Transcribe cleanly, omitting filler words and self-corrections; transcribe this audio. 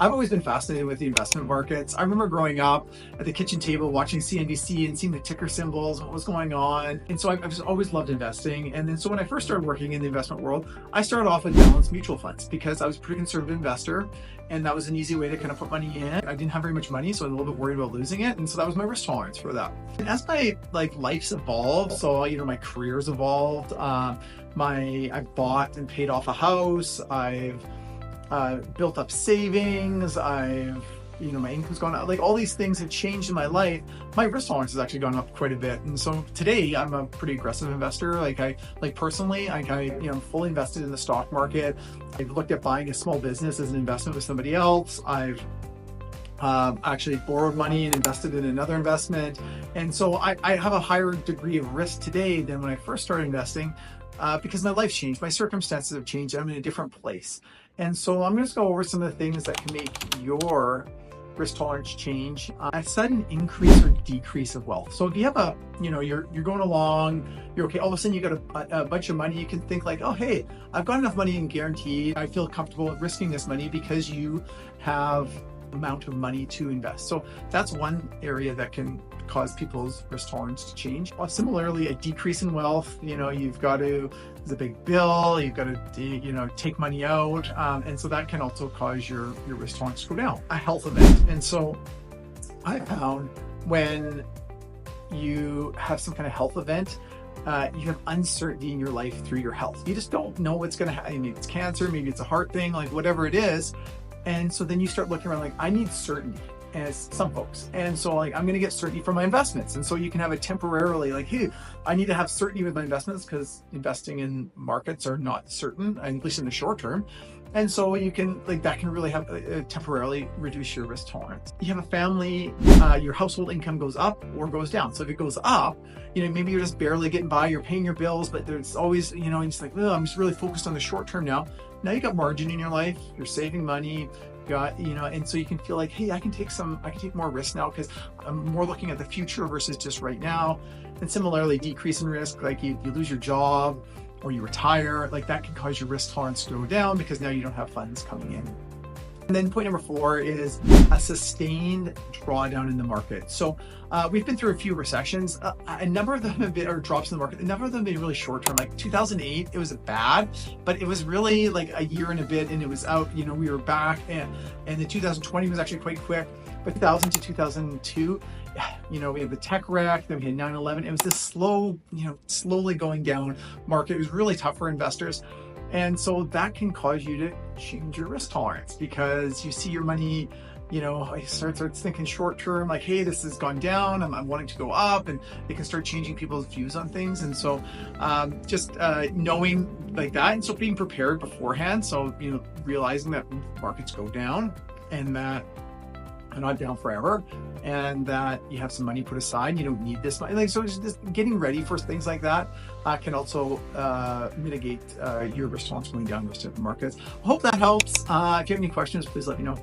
I've always been fascinated with the investment markets. I remember growing up at the kitchen table watching CNBC and seeing the ticker symbols, what was going on. And so I've just always loved investing. And then so when I first started working in the investment world, I started off with balanced mutual funds because I was a pretty conservative investor. And that was an easy way to kind of put money in. I didn't have very much money, so I was a little bit worried about losing it. And so that was my risk tolerance for that. And as my life's evolved, so my career's evolved. I've bought and paid off a house. I've built up savings. My income's gone up. Like all these things have changed in my life. My risk tolerance has actually gone up quite a bit. And so today I'm a pretty aggressive investor. Personally, I'm fully invested in the stock market. I've looked at buying a small business as an investment with somebody else. I've actually borrowed money and invested in another investment. And so I have a higher degree of risk today than when I first started investing because my life's changed. My circumstances have changed. I'm in a different place. And so I'm just going to go over some of the things that can make your risk tolerance change. A sudden increase or decrease of wealth. So if you have you're going along, you're okay, all of a sudden you got a bunch of money, you can think like, oh, hey, I've got enough money and guaranteed. I feel comfortable risking this money because you have amount of money to invest. So that's one area that can cause people's risk tolerance to change. Similarly, a decrease in wealth, there's a big bill, you've got to, take money out. And so that can also cause your risk tolerance to go down. A health event. And so I found when you have some kind of health event, you have uncertainty in your life through your health. You just don't know what's going to happen. Maybe it's cancer, maybe it's a heart thing, like whatever it is. And so then you start looking around like, I need certainty, as some folks. And so I'm going to get certainty from my investments. And so you can have it temporarily like, hey, I need to have certainty with my investments because investing in markets are not certain, at least in the short term. And so you can that can really have temporarily reduce your risk tolerance. You have a family, your household income goes up or goes down. So if it goes up, maybe you're just barely getting by, you're paying your bills, but there's always, you're just like, oh, I'm just really focused on the short term now. Now you got margin in your life, you're saving money, and so you can feel like, hey, I can take more risk now because I'm more looking at the future versus just right now. And similarly, decrease in risk, like you lose your job or you retire, that can cause your risk tolerance to go down because now you don't have funds coming in. And then point number 4 is a sustained drawdown in the market. So we've been through a few recessions. A number of them have been, or drops in the market. A number of them have been really short term. Like 2008, it was bad, but it was really like a year and a bit, and it was out. We were back, and the 2020 was actually quite quick. But 2000 to 2002, we had the tech wreck, then we had 9/11. It was this slow, slowly going down market. It was really tough for investors. And so that can cause you to change your risk tolerance because you see your money, I start thinking short term, like, hey, this has gone down, I'm wanting to go up, and it can start changing people's views on things. And so just knowing like that, and so being prepared beforehand. So, realizing that markets go down and that they're not down forever, and that you have some money put aside, you don't need this money. So just getting ready for things like that can also mitigate your risk tolerance going down those different markets. I hope that helps. If you have any questions, please let me know.